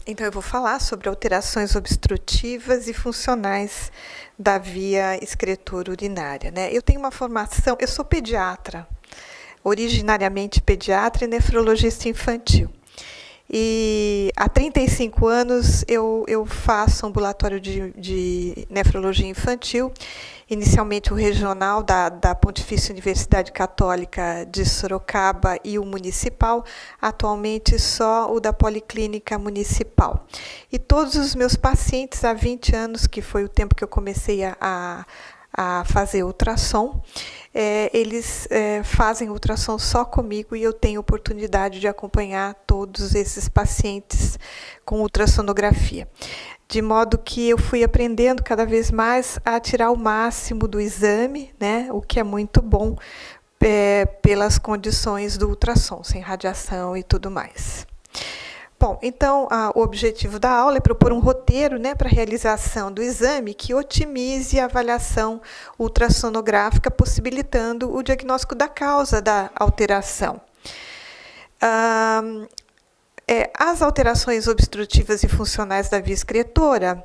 Então eu vou falar sobre alterações obstrutivas e funcionais da via excretora urinária, né? Eu tenho uma formação, eu sou pediatra, originariamente pediatra e nefrologista infantil. E há 35 anos eu faço ambulatório de nefrologia infantil, inicialmente o regional da Pontifícia Universidade Católica de Sorocaba e o municipal, atualmente só o da Policlínica Municipal. E todos os meus pacientes, há 20 anos, que foi o tempo que eu comecei a fazer ultrassom, eles fazem ultrassom só comigo e eu tenho oportunidade de acompanhar todos esses pacientes com ultrassonografia. De modo que eu fui aprendendo cada vez mais a tirar o máximo do exame, né, o que é muito bom pelas condições do ultrassom, sem radiação e tudo mais. Bom, então o objetivo da aula é propor um roteiro, né, para a realização do exame que otimize a avaliação ultrassonográfica, possibilitando o diagnóstico da causa da alteração. As alterações obstrutivas e funcionais da via excretora,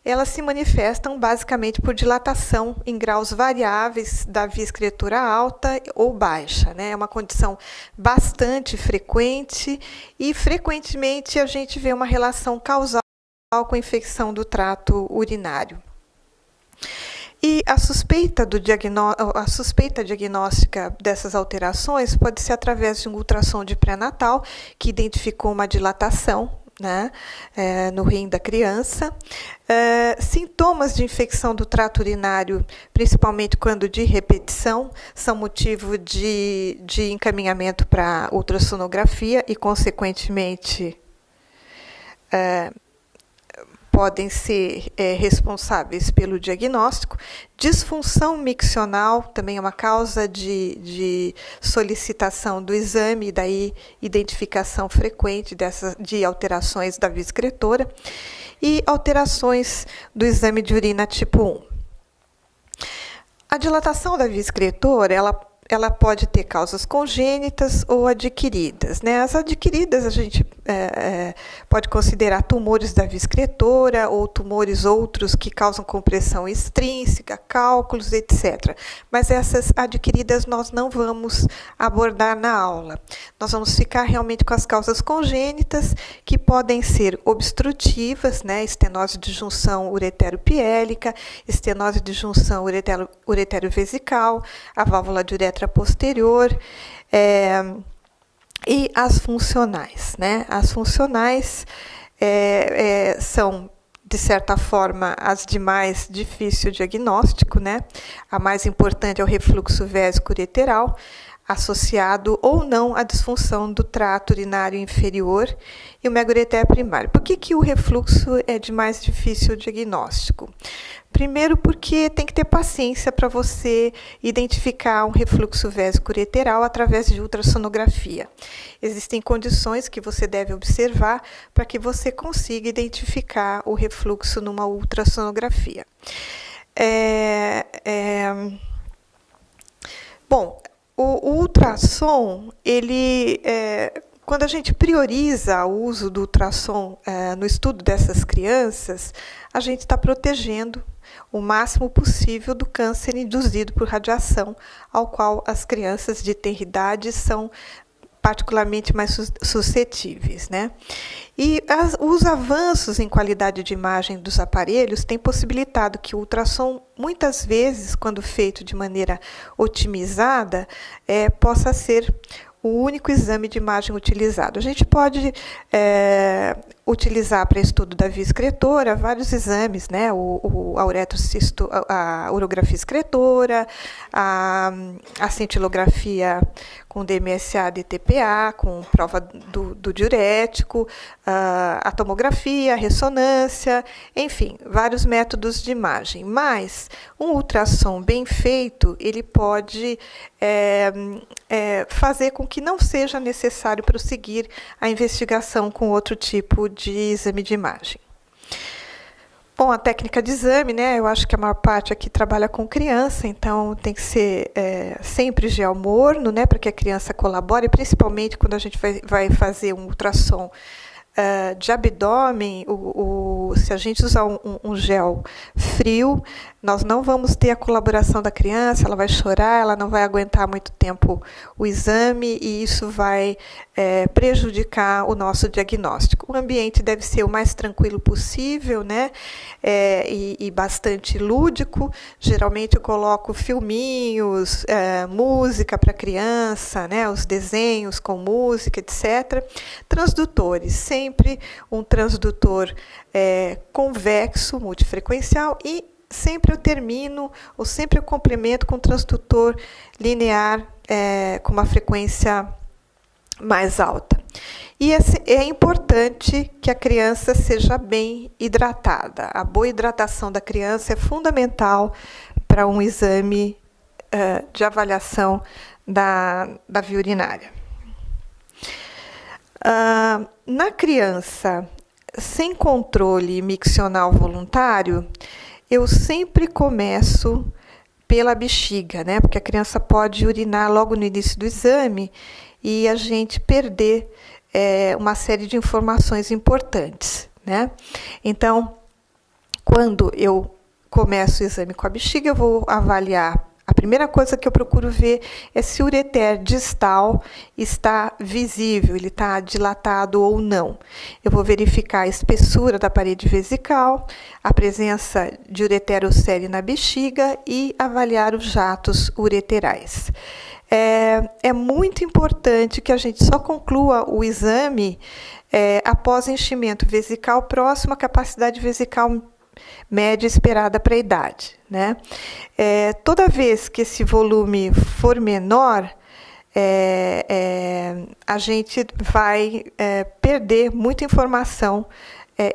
elas se manifestam basicamente por dilatação em graus variáveis da via excretora alta ou baixa, né? É uma condição bastante frequente e frequentemente a gente vê uma relação causal com a infecção do trato urinário. E a suspeita diagnóstica dessas alterações pode ser através de um ultrassom de pré-natal, que identificou uma dilatação, né, no rim da criança. Sintomas de infecção do trato urinário, principalmente quando de repetição, são motivo de encaminhamento para ultrassonografia e, consequentemente, podem ser responsáveis pelo diagnóstico. Disfunção miccional também é uma causa de solicitação do exame e daí identificação frequente de alterações da via excretora e alterações do exame de urina tipo 1. A dilatação da via excretora, ela pode ter causas congênitas ou adquiridas, né? As adquiridas a gente pode considerar tumores da via excretora ou tumores outros que causam compressão extrínseca, cálculos, etc. Mas essas adquiridas nós não vamos abordar na aula. Nós vamos ficar realmente com as causas congênitas, que podem ser obstrutivas, né? Estenose de junção uretero-piélica, estenose de junção uretero-vesical, a válvula de uretra posterior, e as funcionais, né? As funcionais são, de certa forma, as de mais difícil diagnóstico, né? A mais importante é o refluxo vésico-ureteral, associado ou não à disfunção do trato urinário inferior e o megagureter primário. Por que o refluxo é de mais difícil diagnóstico? Primeiro, porque tem que ter paciência para você identificar um refluxo vésico-ureteral através de ultrassonografia. Existem condições que você deve observar para que você consiga identificar o refluxo numa ultrassonografia. Bom, o ultrassom, quando a gente prioriza o uso do ultrassom no estudo dessas crianças, a gente está protegendo o máximo possível do câncer induzido por radiação, ao qual as crianças de tenra idade são particularmente mais suscetíveis, né? E os avanços em qualidade de imagem dos aparelhos têm possibilitado que o ultrassom, muitas vezes, quando feito de maneira otimizada, possa ser o único exame de imagem utilizado. A gente pode utilizar para estudo da via excretora vários exames, né? A urografia excretora, a cintilografia com DMSA, DTPA, com prova do diurético, a tomografia, a ressonância, enfim, vários métodos de imagem. Mas um ultrassom bem feito, ele pode fazer com que não seja necessário prosseguir a investigação com outro tipo de exame de imagem. Bom, a técnica de exame, né? Eu acho que a maior parte aqui trabalha com criança, então tem que ser sempre gel morno, né? Para que a criança colabore, principalmente quando a gente vai fazer um ultrassom de abdômen, se a gente usar um gel frio, nós não vamos ter a colaboração da criança, ela vai chorar, ela não vai aguentar muito tempo o exame e isso vai prejudicar o nosso diagnóstico. O ambiente deve ser o mais tranquilo possível, né? E bastante lúdico. Geralmente eu coloco filminhos, música para criança, né? Os desenhos com música, etc. Transdutores, sempre um transdutor convexo, multifrequencial, e sempre eu termino, ou sempre eu complemento com um transdutor linear com uma frequência mais alta. E é importante que a criança seja bem hidratada. A boa hidratação da criança é fundamental para um exame de avaliação da via urinária. Na criança sem controle miccional voluntário, eu sempre começo pela bexiga, né? Porque a criança pode urinar logo no início do exame e a gente perder uma série de informações importantes, né? Então, quando eu começo o exame com a bexiga, eu vou avaliar. A primeira coisa que eu procuro ver é se o ureter distal está visível, ele está dilatado ou não. Eu vou verificar a espessura da parede vesical, a presença de ureterocele na bexiga e avaliar os jatos ureterais. É muito importante que a gente só conclua o exame após enchimento vesical próximo à capacidade vesical média esperada para a idade, né? Toda vez que esse volume for menor, a gente vai perder muita informação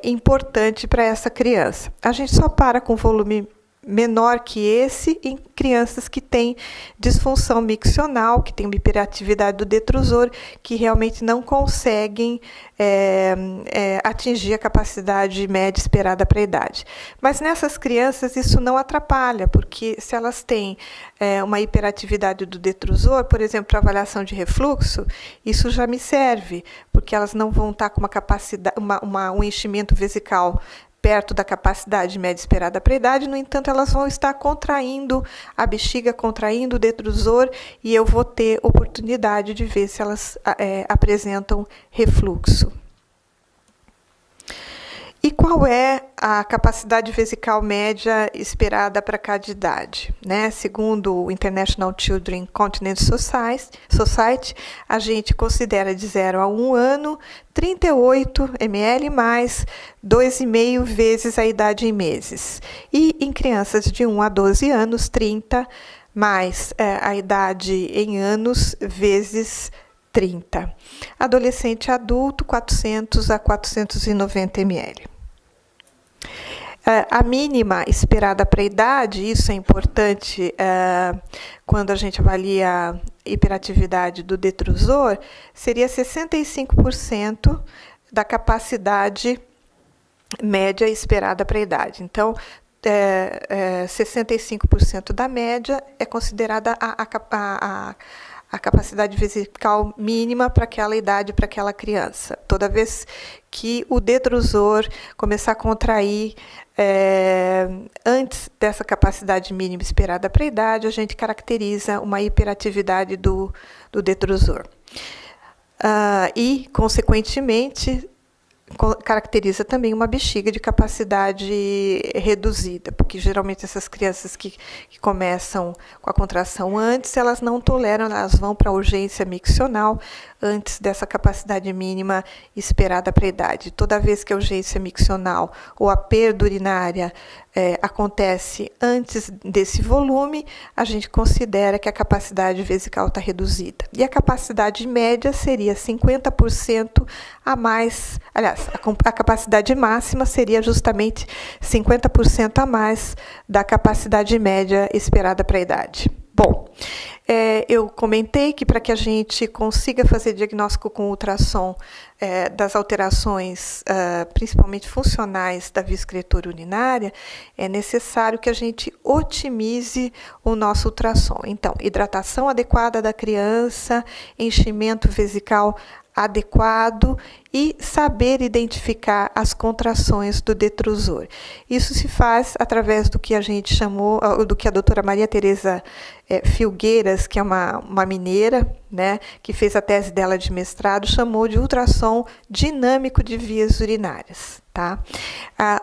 importante para essa criança. A gente só para com volume menor que esse em crianças que têm disfunção miccional, que têm uma hiperatividade do detrusor, que realmente não conseguem atingir a capacidade média esperada para a idade. Mas nessas crianças isso não atrapalha, porque se elas têm uma hiperatividade do detrusor, por exemplo, para avaliação de refluxo, isso já me serve, porque elas não vão estar com uma capacidade, um enchimento vesical perto da capacidade média esperada para a idade, no entanto, elas vão estar contraindo a bexiga, contraindo o detrusor, e eu vou ter oportunidade de ver se elas apresentam refluxo. E qual é a capacidade vesical média esperada para cada idade, né? Segundo o International Children Continence Society, a gente considera de 0 a 1 ano 38 ml mais 2,5 vezes a idade em meses. E em crianças de 1 a 12 anos, 30 mais a idade em anos vezes 30. Adolescente e adulto, 400 a 490 ml. A mínima esperada para a idade, isso é importante quando a gente avalia a hiperatividade do detrusor, seria 65% da capacidade média esperada para a idade. Então, 65% da média é considerada a capacidade vesical mínima para aquela idade, para aquela criança. Toda vez que o detrusor começar a contrair antes dessa capacidade mínima esperada para a idade, a gente caracteriza uma hiperatividade do detrusor. E, consequentemente, caracteriza também uma bexiga de capacidade reduzida, porque geralmente essas crianças que começam com a contração antes, elas não toleram, elas vão para a urgência miccional antes dessa capacidade mínima esperada para a idade. Toda vez que a urgência miccional ou a perda urinária acontece antes desse volume, a gente considera que a capacidade vesical está reduzida. E a capacidade média seria 50% a mais, aliás, a capacidade máxima seria justamente 50% a mais da capacidade média esperada para a idade. Bom, eu comentei que para que a gente consiga fazer diagnóstico com ultrassom das alterações, principalmente funcionais da via excretora urinária, é necessário que a gente otimize o nosso ultrassom. Então, hidratação adequada da criança, enchimento vesical adequado e saber identificar as contrações do detrusor. Isso se faz através do que a gente chamou, do que a doutora Maria Tereza Filgueiras, que é uma mineira, né, que fez a tese dela de mestrado, chamou de ultrassom dinâmico de vias urinárias. Tá?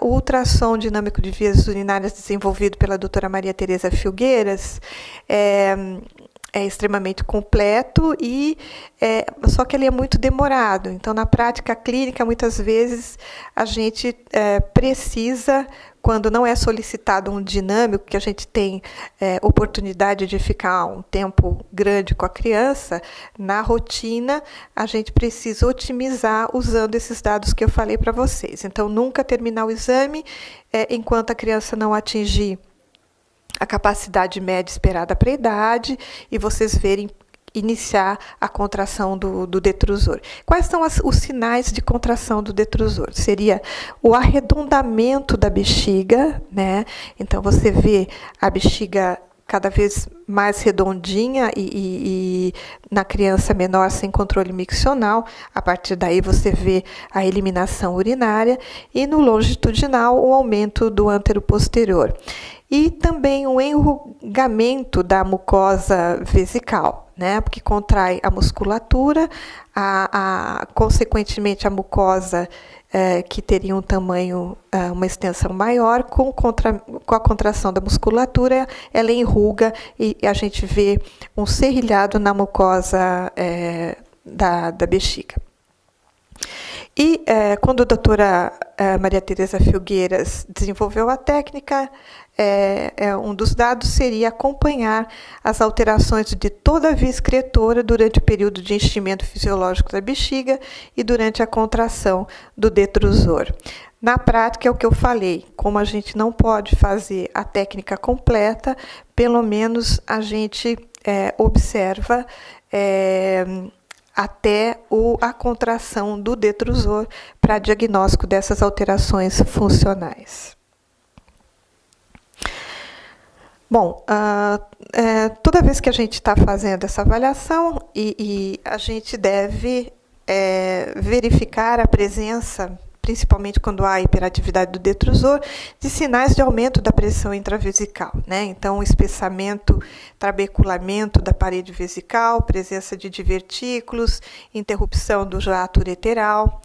O ultrassom dinâmico de vias urinárias desenvolvido pela doutora Maria Tereza Filgueiras é extremamente completo só que ele é muito demorado. Então, na prática clínica, muitas vezes a gente precisa, quando não é solicitado um dinâmico, que a gente tem oportunidade de ficar um tempo grande com a criança, na rotina a gente precisa otimizar usando esses dados que eu falei para vocês. Então, nunca terminar o exame enquanto a criança não atingir a capacidade média esperada para a idade e vocês verem iniciar a contração do detrusor. Quais são os sinais de contração do detrusor? Seria o arredondamento da bexiga, né? Então, você vê a bexiga cada vez mais redondinha e na criança menor sem controle miccional. A partir daí você vê a eliminação urinária e no longitudinal o aumento do antero posterior. E também o enrugamento da mucosa vesical, né? Porque contrai a musculatura, consequentemente a mucosa que teria um tamanho, uma extensão maior, com a contração da musculatura, ela enruga e a gente vê um serrilhado na mucosa da bexiga. E quando a doutora Maria Tereza Filgueiras desenvolveu a técnica, um dos dados seria acompanhar as alterações de toda a via excretora durante o período de enchimento fisiológico da bexiga e durante a contração do detrusor. Na prática, é o que eu falei, como a gente não pode fazer a técnica completa, pelo menos a gente observa até a contração do detrusor para diagnóstico dessas alterações funcionais. Bom, toda vez que a gente está fazendo essa avaliação, a gente deve verificar a presença, principalmente quando há hiperatividade do detrusor, de sinais de aumento da pressão intravesical, né? Então, espessamento, trabeculamento da parede vesical, presença de divertículos, interrupção do jato ureteral.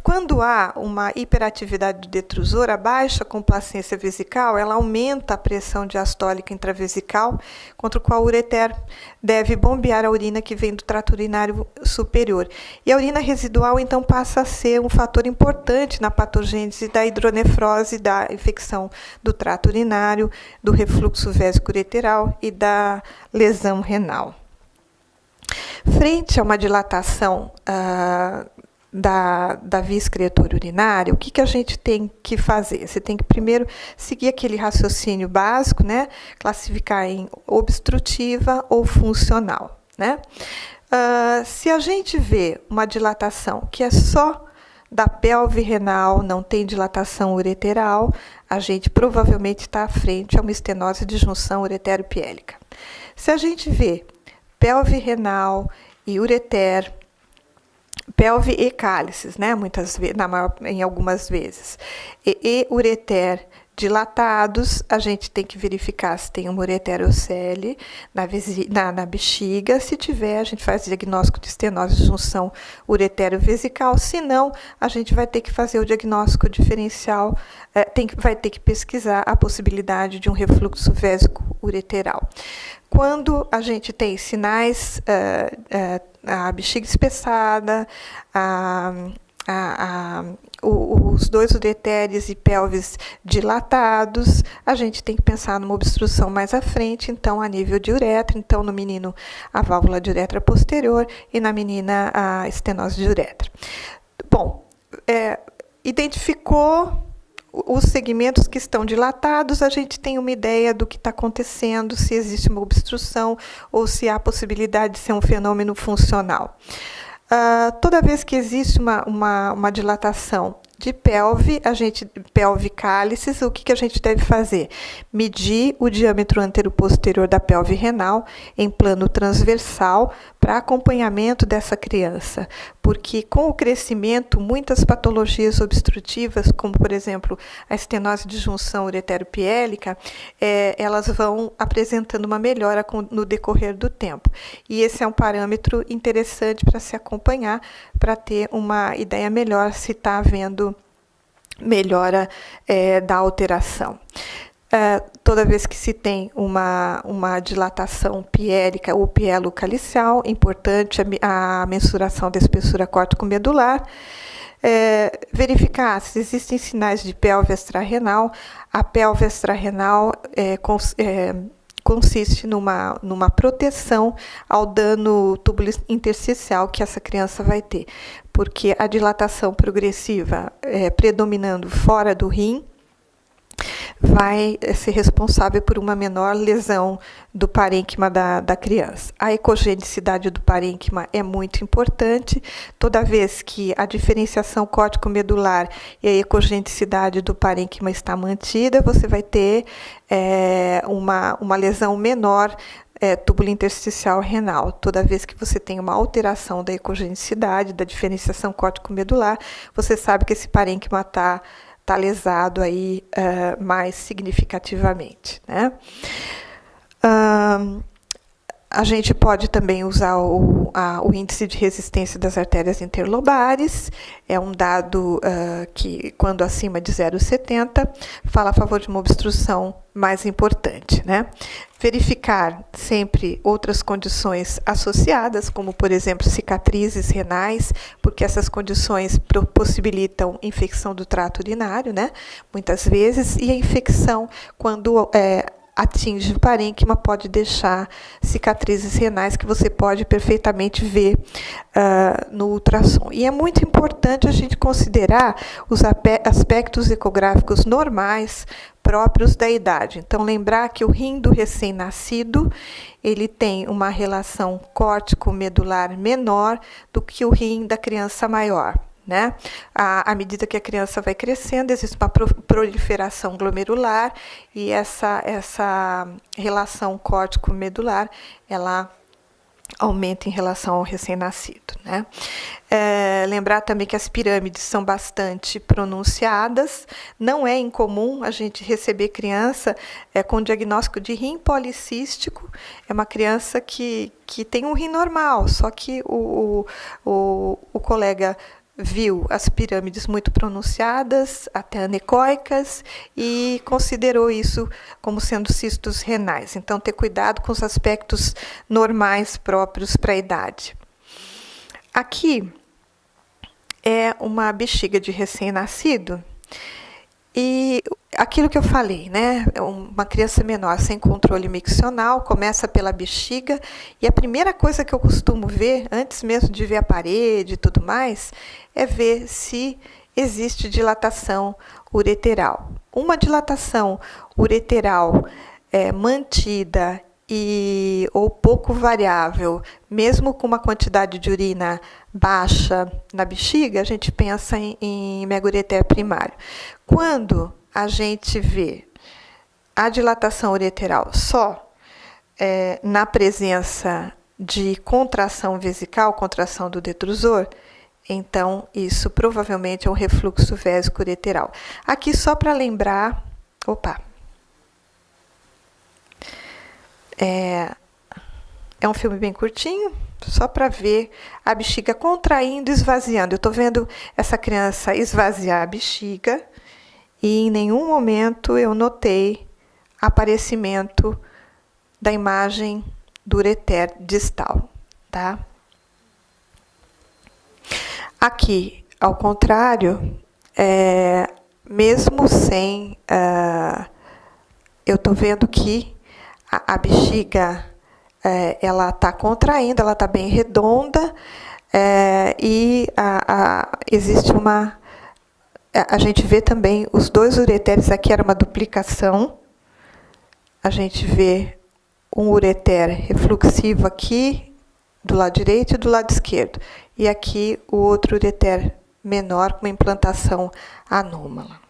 Quando há uma hiperatividade do detrusor, a baixa complacência vesical, ela aumenta a pressão diastólica intravesical, contra o qual o ureter deve bombear a urina que vem do trato urinário superior. E a urina residual, então, passa a ser um fator importante na patogênese da hidronefrose, da infecção do trato urinário, do refluxo vésico-ureteral e da lesão renal. Frente a uma dilatação da via excretora urinária, o que a gente tem que fazer? Você tem que primeiro seguir aquele raciocínio básico, né? Classificar em obstrutiva ou funcional, né? Se a gente vê uma dilatação que é só da pelve renal, não tem dilatação ureteral, a gente provavelmente está à frente a uma estenose de junção uretero-piélica. Se a gente vê pelve renal e ureter, pelve e cálices, né? Muitas vezes, em algumas vezes, e ureter dilatados, a gente tem que verificar se tem uma ureterocele na bexiga. Se tiver, a gente faz diagnóstico de estenose de junção uretero-vesical. Se não, a gente vai ter que fazer o diagnóstico diferencial, vai ter que pesquisar a possibilidade de um refluxo vésico-ureteral. Quando a gente tem sinais, a bexiga espessada, os dois ureteres e pelves dilatados, a gente tem que pensar numa obstrução mais à frente, então a nível de uretra, então no menino a válvula de uretra posterior e na menina a estenose de uretra. Bom, identificou os segmentos que estão dilatados, a gente tem uma ideia do que está acontecendo, se existe uma obstrução ou se há possibilidade de ser um fenômeno funcional. Toda vez que existe uma dilatação de pelve, pelve cálices, o que a gente deve fazer? Medir o diâmetro anteroposterior da pelve renal em plano transversal para acompanhamento dessa criança, porque com o crescimento, muitas patologias obstrutivas, como por exemplo a estenose de junção ureteropiélica, elas vão apresentando uma melhora no decorrer do tempo. E esse é um parâmetro interessante para se acompanhar, para ter uma ideia melhor se está havendo melhora da alteração. Toda vez que se tem uma dilatação piérica ou pielo-calicial, importante a mensuração da espessura córtico-medular, verificar se existem sinais de pelve extrarrenal. A pelve extrarrenal consiste numa proteção ao dano túbulo intersticial que essa criança vai ter, porque a dilatação progressiva predominando fora do rim vai ser responsável por uma menor lesão do parênquima da criança. A ecogenicidade do parênquima é muito importante, toda vez que a diferenciação córtico-medular e a ecogenicidade do parênquima está mantida, você vai ter uma lesão menor túbulo intersticial renal. Toda vez que você tem uma alteração da ecogenicidade, da diferenciação córtico-medular, você sabe que esse parênquima está lesado aí mais significativamente, né? A gente pode também usar o índice de resistência das artérias interlobares, é um dado que, quando acima de 0,70, fala a favor de uma obstrução mais importante, né? Verificar sempre outras condições associadas, como, por exemplo, cicatrizes renais, porque essas condições possibilitam infecção do trato urinário, né? Muitas vezes, e a infecção, quando atinge o parênquima, pode deixar cicatrizes renais que você pode perfeitamente ver no ultrassom. E é muito importante a gente considerar os aspectos ecográficos normais próprios da idade. Então, lembrar que o rim do recém-nascido, ele tem uma relação córtico-medular menor do que o rim da criança maior, né? À medida que a criança vai crescendo, existe uma proliferação glomerular e essa relação córtico-medular, ela aumenta em relação ao recém-nascido, né? Lembrar também que as pirâmides são bastante pronunciadas, não é incomum a gente receber criança com diagnóstico de rim policístico, é uma criança que tem um rim normal, só que o colega viu as pirâmides muito pronunciadas, até anecoicas, e considerou isso como sendo cistos renais. Então, ter cuidado com os aspectos normais próprios para a idade. Aqui é uma bexiga de recém-nascido, e aquilo que eu falei, né? Uma criança menor sem controle miccional começa pela bexiga, e a primeira coisa que eu costumo ver, antes mesmo de ver a parede e tudo mais, é ver se existe dilatação ureteral. Uma dilatação ureteral mantida ou pouco variável, mesmo com uma quantidade de urina baixa na bexiga, a gente pensa em megaureter primário. Quando a gente vê a dilatação ureteral só na presença de contração vesical, contração do detrusor, então isso provavelmente é um refluxo vésico ureteral. Aqui só para lembrar, é um filme bem curtinho, só para ver a bexiga contraindo e esvaziando. Eu estou vendo essa criança esvaziar a bexiga e em nenhum momento eu notei aparecimento da imagem do ureter distal, tá? Aqui, ao contrário, mesmo sem... eu estou vendo que a bexiga ela está contraindo, ela está bem redonda, e existe uma... A gente vê também os dois ureteres, aqui era uma duplicação, a gente vê um ureter refluxivo aqui, do lado direito e do lado esquerdo, e aqui o outro ureter menor com uma implantação anômala.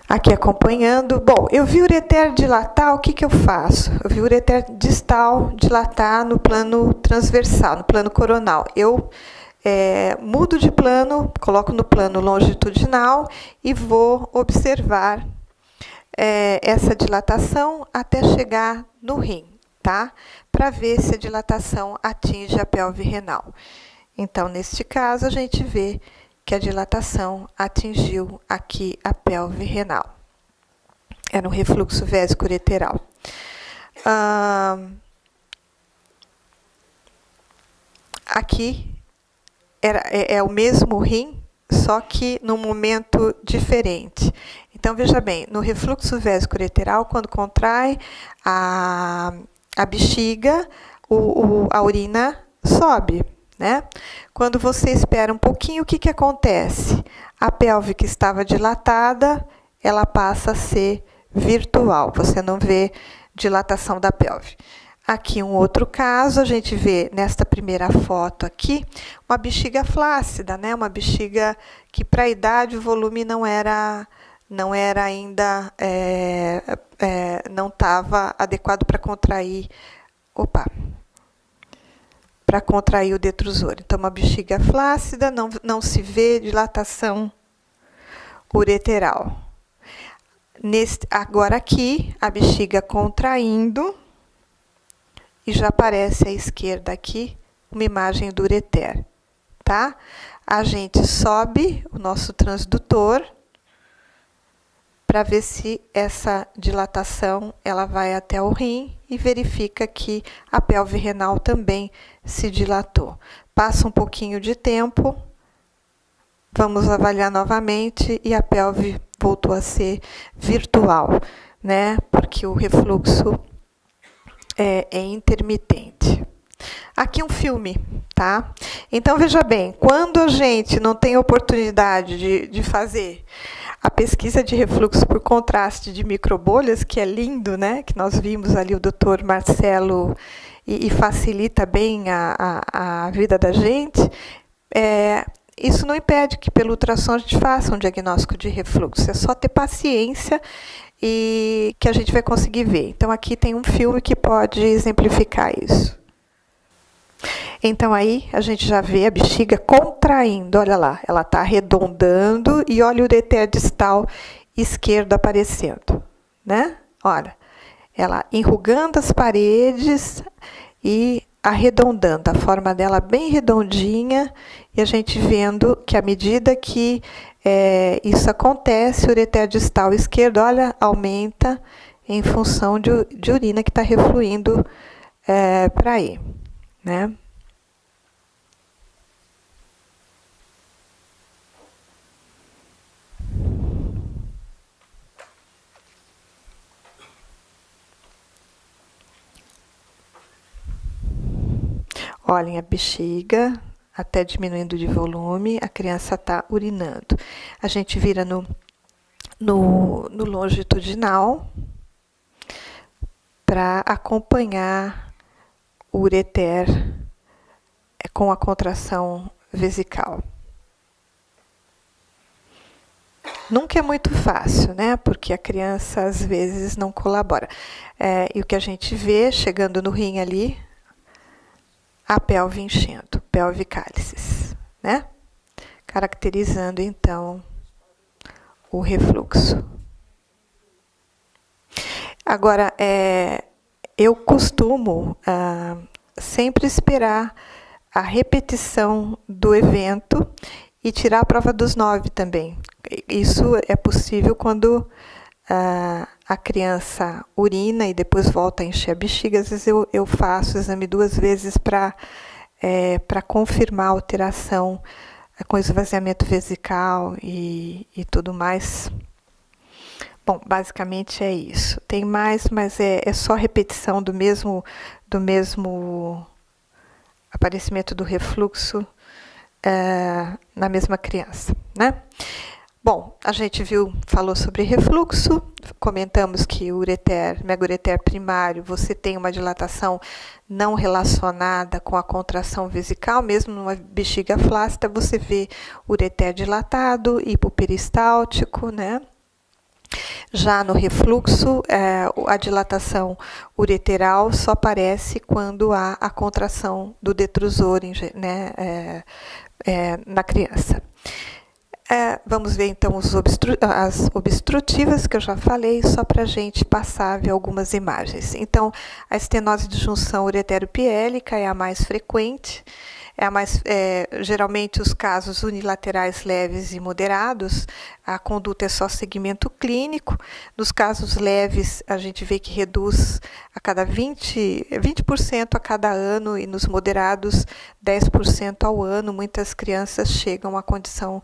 Aqui acompanhando, bom, eu vi o ureter dilatar, o que eu faço? Eu vi o ureter distal dilatar no plano transversal, no plano coronal. Eu mudo de plano, coloco no plano longitudinal e vou observar essa dilatação até chegar no rim, tá? Para ver se a dilatação atinge a pelve renal. Então, neste caso, a gente vê que a dilatação atingiu aqui a pelve renal. Era um refluxo vésico-ureteral. Aqui é o mesmo rim, só que num momento diferente. Então, veja bem, no refluxo vésico-ureteral, quando contrai a bexiga, a urina sobe, né? Quando você espera um pouquinho, o que acontece? A pelve que estava dilatada, ela passa a ser virtual. Você não vê dilatação da pelve. Aqui um outro caso, a gente vê nesta primeira foto aqui, uma bexiga flácida, né? Uma bexiga que para a idade o volume não era ainda, não estava adequado para contrair, para contrair o detrusor. Então, uma bexiga flácida, não se vê dilatação ureteral. Agora aqui, a bexiga contraindo, e já aparece à esquerda aqui uma imagem do ureter, tá? A gente sobe o nosso transdutor para ver se essa dilatação ela vai até o rim e verifica que a pelve renal também se dilatou. Passa um pouquinho de tempo, vamos avaliar novamente e a pelve voltou a ser virtual, né? Porque o refluxo é intermitente. Aqui um filme, tá? Então, veja bem, quando a gente não tem oportunidade de fazer a pesquisa de refluxo por contraste de microbolhas, que é lindo, né? Que nós vimos ali o doutor Marcelo e facilita bem a vida da gente, isso não impede que pelo ultrassom a gente faça um diagnóstico de refluxo. É só ter paciência e que a gente vai conseguir ver. Então, aqui tem um filme que pode exemplificar isso. Então, aí a gente já vê a bexiga contraindo, olha lá, ela está arredondando e olha o ureter distal esquerdo aparecendo, né? Olha, ela enrugando as paredes e arredondando, a forma dela bem redondinha, e a gente vendo que à medida que isso acontece, o ureter distal esquerdo, olha, aumenta em função de urina que está refluindo para aí, né? Olhem a bexiga, até diminuindo de volume, a criança está urinando. A gente vira no longitudinal para acompanhar o ureter com a contração vesical. Nunca é muito fácil, né? Porque a criança às vezes não colabora. E o que a gente vê chegando no rim ali, a pelve enchendo, pelve cálices, né? Caracterizando então o refluxo. Agora, eu costumo sempre esperar a repetição do evento e tirar a prova dos 9 também. Isso é possível quando a criança urina e depois volta a encher a bexiga. Às vezes eu faço o exame 2 vezes para confirmar a alteração com esvaziamento vesical e tudo mais. Bom, basicamente é isso. Tem mais, mas é só repetição do mesmo aparecimento do refluxo na mesma criança, né? Bom, a gente falou sobre refluxo, comentamos que o ureter, mega-ureter primário, você tem uma dilatação não relacionada com a contração vesical, mesmo numa bexiga flácida, você vê ureter dilatado, hipoperistáltico, né? Já no refluxo, a dilatação ureteral só aparece quando há a contração do detrusor, né, na criança. Vamos ver então as obstrutivas que eu já falei, só para a gente passar a ver algumas imagens. Então, a estenose de junção uretero-piélica é a mais frequente, geralmente os casos unilaterais leves e moderados, a conduta é só segmento clínico. Nos casos leves, a gente vê que reduz a cada 20% a cada ano, e nos moderados, 10% ao ano. Muitas crianças chegam à condição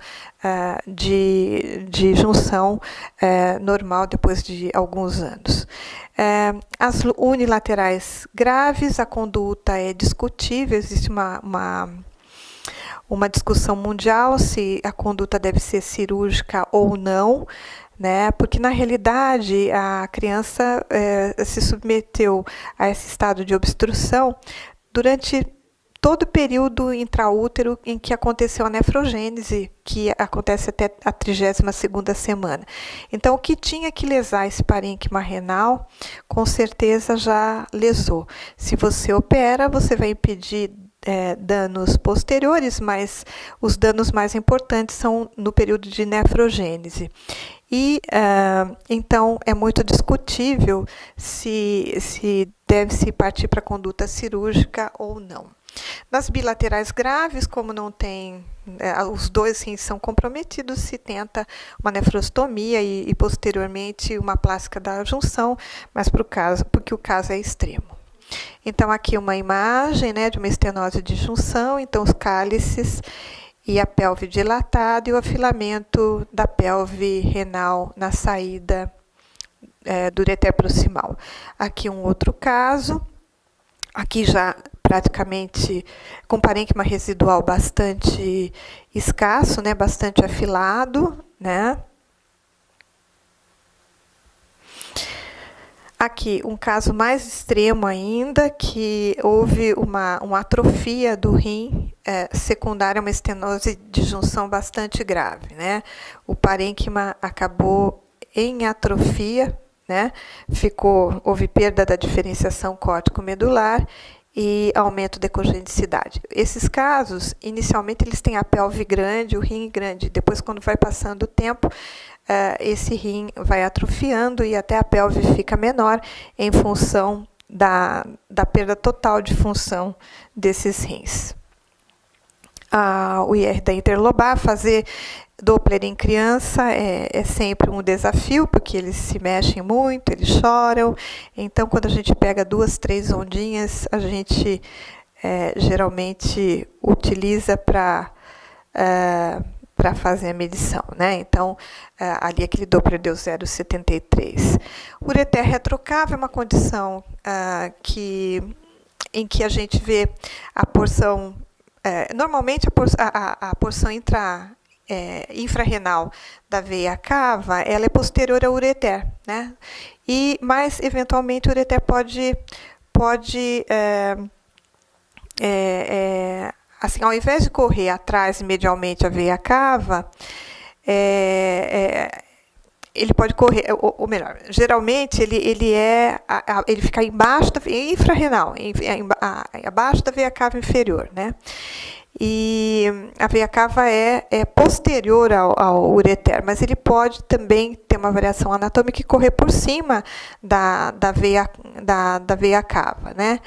de junção normal depois de alguns anos. As unilaterais graves, a conduta é discutível, existe uma discussão mundial se a conduta deve ser cirúrgica ou não, né? Porque, na realidade, a criança se submeteu a esse estado de obstrução durante todo o período intraútero em que aconteceu a nefrogênese, que acontece até a 32ª semana. Então, o que tinha que lesar esse parênquima renal, com certeza já lesou. Se você opera, você vai impedir danos posteriores, mas os danos mais importantes são no período de nefrogênese. E, então, é muito discutível se deve-se partir para a conduta cirúrgica ou não. Nas bilaterais graves, como não tem, os dois rins são comprometidos, se tenta uma nefrostomia e posteriormente uma plástica da junção, mas porque o caso é extremo. Então, aqui uma imagem, né, de uma estenose de junção, então os cálices e a pelve dilatada e o afilamento da pelve renal na saída do ureter proximal. Aqui um outro caso, aqui já praticamente com parênquima residual bastante escasso, né, bastante afilado, né. Aqui, um caso mais extremo ainda, que houve uma atrofia do rim secundária a uma estenose de junção bastante grave, né? O parênquima acabou em atrofia, né? Houve perda da diferenciação córtico-medular e aumento da ecogenicidade. Esses casos, inicialmente, eles têm a pelve grande, o rim grande. Depois, quando vai passando o tempo, esse rim vai atrofiando e até a pelve fica menor em função da perda total de função desses rins. O IR da interlobar, fazer Doppler em criança é sempre um desafio, porque eles se mexem muito, eles choram. Então, quando a gente pega 2, 3 ondinhas, a gente geralmente utiliza para fazer a medição, né? Então, ali aquele Doppler deu 0,73. O ureter retrocável é uma condição em que a gente vê a porção, normalmente a porção infrarrenal da veia cava, ela é posterior ao ureter, né? Mas eventualmente o ureter pode assim, ao invés de correr atrás medialmente a veia cava, ele pode correr, ou melhor, geralmente ele fica embaixo da veia infrarrenal, abaixo da veia cava inferior, né? E a veia cava é posterior ao ureter, mas ele pode também ter uma variação anatômica e correr por cima da veia cava, né?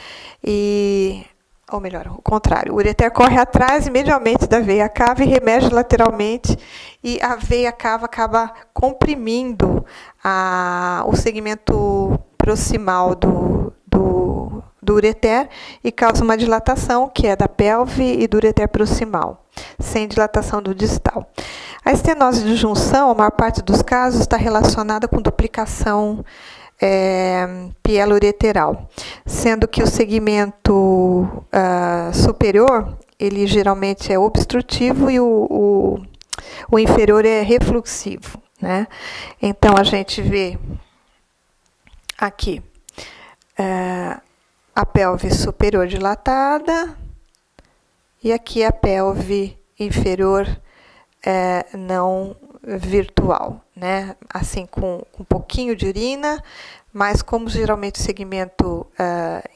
Ou melhor, o contrário, o ureter corre atrás imediatamente da veia cava e remerge lateralmente, e a veia cava acaba comprimindo o segmento proximal do ureter e causa uma dilatação, que é da pelve e do ureter proximal, sem dilatação do distal. A estenose de junção, a maior parte dos casos, está relacionada com duplicação pielo-ureteral, sendo que o segmento superior, ele geralmente é obstrutivo e o o inferior é refluxivo, né? Então, a gente vê aqui a pelve superior dilatada e aqui a pelve inferior não virtual, né? Assim, com um pouquinho de urina, mas como geralmente o segmento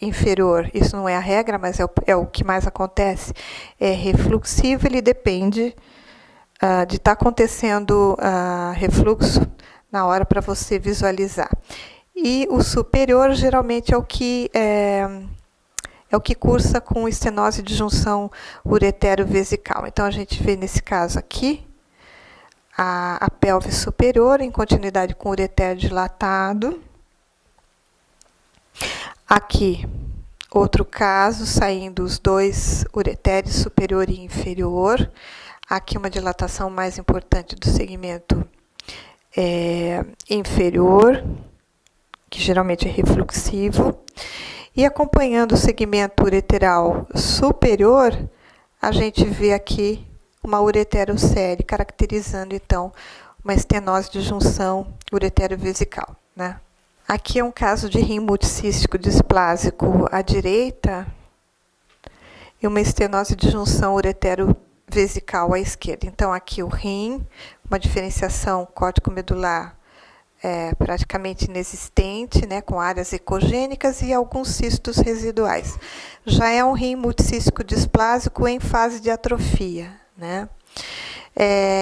inferior, isso não é a regra, mas é o que mais acontece, é refluxivo, ele depende de estar acontecendo refluxo na hora para você visualizar. E o superior geralmente é o que cursa com estenose de junção uretero-vesical. Então a gente vê nesse caso aqui a pelve superior em continuidade com o ureter dilatado. Aqui, outro caso, saindo os dois ureteres superior e inferior. Aqui uma dilatação mais importante do segmento inferior, que geralmente é refluxivo. E acompanhando o segmento ureteral superior, a gente vê aqui uma ureterocele, caracterizando, então, uma estenose de junção uretero-vesical, né? Aqui é um caso de rim multicístico displásico à direita e uma estenose de junção uretero-vesical à esquerda. Então, aqui o rim, uma diferenciação córtico-medular praticamente inexistente, né, com áreas ecogênicas e alguns cistos residuais. Já é um rim multicístico displásico em fase de atrofia, né?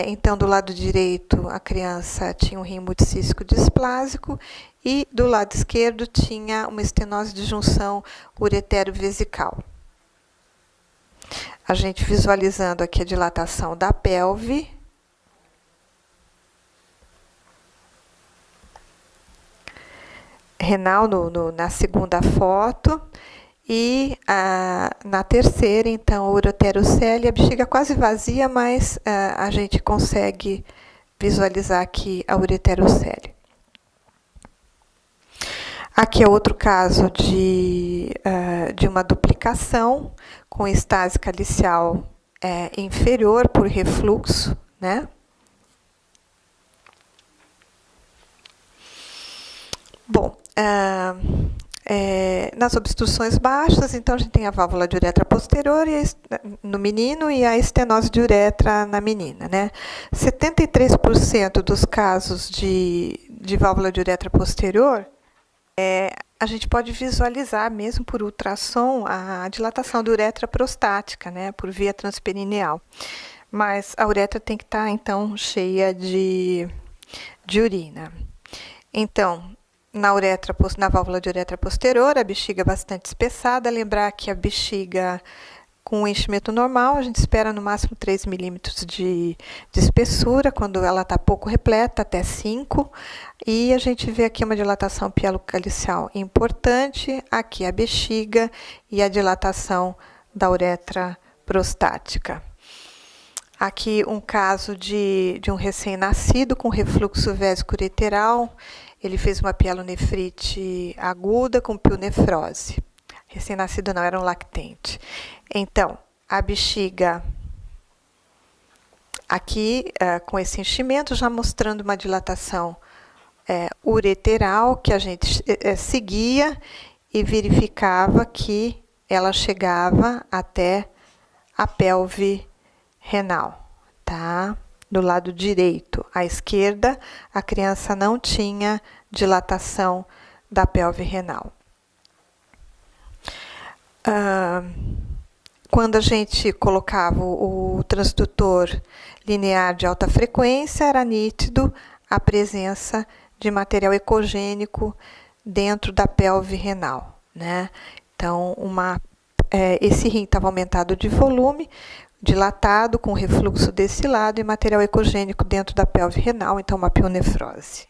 Então, do lado direito, a criança tinha um rim multicístico displásico e do lado esquerdo tinha uma estenose de junção uretero-vesical. A gente visualizando aqui a dilatação da pelve. Renal na segunda foto e na terceira, então, a ureterocele, a bexiga quase vazia, mas a gente consegue visualizar aqui a ureterocele. Aqui é outro caso de uma duplicação com estase calicial inferior por refluxo, né? Bom, nas obstruções baixas, então a gente tem a válvula de uretra posterior no menino e a estenose de uretra na menina, né? 73% dos casos de válvula de uretra posterior, a gente pode visualizar mesmo por ultrassom a dilatação da uretra prostática, né? Por via transperineal. Mas a uretra tem que estar, então, cheia de urina. Então, na válvula de uretra posterior, a bexiga bastante espessada. Lembrar que a bexiga com enchimento normal, a gente espera no máximo 3 milímetros de espessura, quando ela está pouco repleta, até 5. E a gente vê aqui uma dilatação pielocalicial importante, aqui a bexiga e a dilatação da uretra prostática. Aqui um caso de um recém-nascido com refluxo vésico-ureteral. Ele fez uma pielonefrite aguda com pionefrose. Recém-nascido não, era um lactente. Então, a bexiga aqui com esse enchimento, já mostrando uma dilatação ureteral, que a gente seguia e verificava que ela chegava até a pelve renal, tá? Do lado direito. À esquerda, a criança não tinha dilatação da pelve renal. Quando a gente colocava o transdutor linear de alta frequência, era nítido a presença de material ecogênico dentro da pelve renal, né? Então, esse rim estava aumentado de volume, dilatado, com refluxo desse lado e material ecogênico dentro da pelve renal, então uma pionefrose.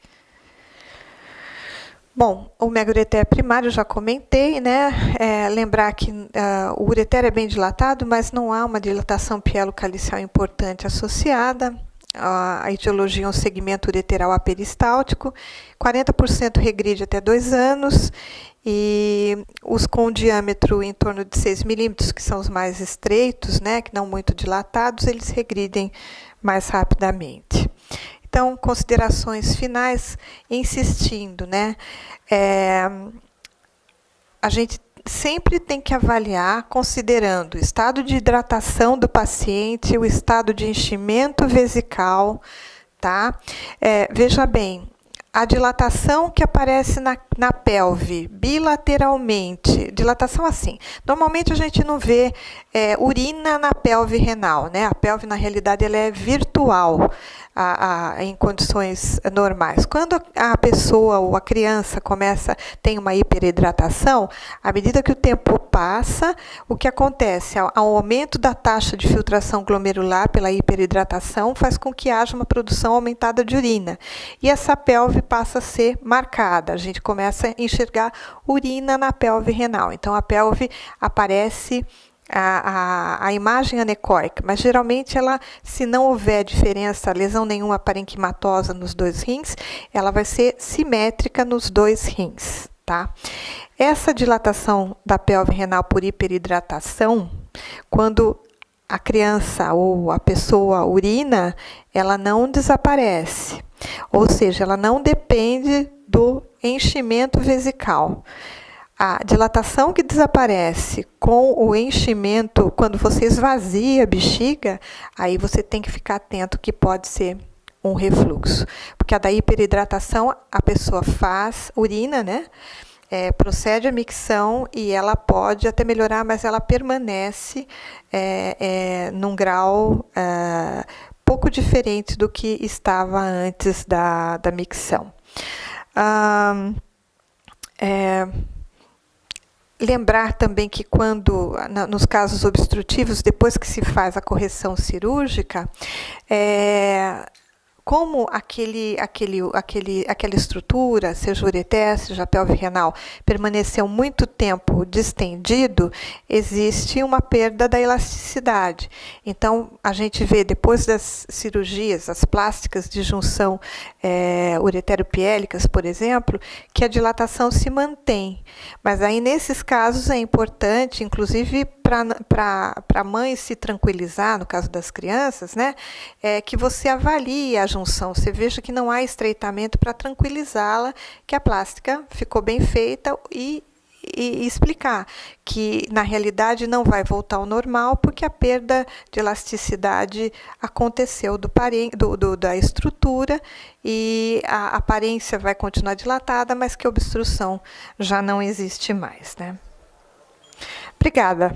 Bom, o megaureter primário eu já comentei, né? Lembrar que o ureter é bem dilatado, mas não há uma dilatação pielocalicial importante associada. a etiologia é um segmento ureteral aperistáltico, 40% regride até 2 anos, e os com diâmetro em torno de 6 milímetros, que são os mais estreitos, né, que não muito dilatados, eles regridem mais rapidamente. Então, considerações finais, insistindo, né, a gente sempre tem que avaliar considerando o estado de hidratação do paciente, o estado de enchimento vesical, tá? Veja bem, a dilatação que aparece na pelve bilateralmente, dilatação assim, normalmente a gente não vê urina na pelve renal, né? A pelve, na realidade, ela é virtual em condições normais. Quando a pessoa ou a criança tem uma hiperidratação, à medida que o tempo passa, o que acontece? O aumento da taxa de filtração glomerular pela hiperidratação faz com que haja uma produção aumentada de urina. E essa pelve passa a ser marcada. A gente começa a enxergar urina na pelve renal. Então, a pelve aparece a imagem anecóica, mas geralmente ela, se não houver diferença, lesão nenhuma parenquimatosa nos 2 rins, ela vai ser simétrica nos 2 rins, tá? Essa dilatação da pelve renal por hiperidratação, quando a criança ou a pessoa urina, ela não desaparece, ou seja, ela não depende do enchimento vesical. A dilatação que desaparece com o enchimento, quando você esvazia a bexiga, aí você tem que ficar atento que pode ser um refluxo. Porque a da hiperidratação, a pessoa faz urina, né? Procede a micção e ela pode até melhorar, mas ela permanece num grau pouco diferente do que estava antes da micção. Lembrar também que nos casos obstrutivos, depois que se faz a correção cirúrgica, como aquela estrutura, seja o ureter, seja a pelve renal, permaneceu muito tempo distendido, existe uma perda da elasticidade. Então, a gente vê, depois das cirurgias, as plásticas de junção ureteropiélicas, por exemplo, que a dilatação se mantém. Mas aí, nesses casos, é importante, inclusive para a mãe se tranquilizar, no caso das crianças, né, que você avalie a junção, você veja que não há estreitamento para tranquilizá-la, que a plástica ficou bem feita e explicar que, na realidade, não vai voltar ao normal porque a perda de elasticidade aconteceu da estrutura e a aparência vai continuar dilatada, mas que a obstrução já não existe mais, né? Obrigada.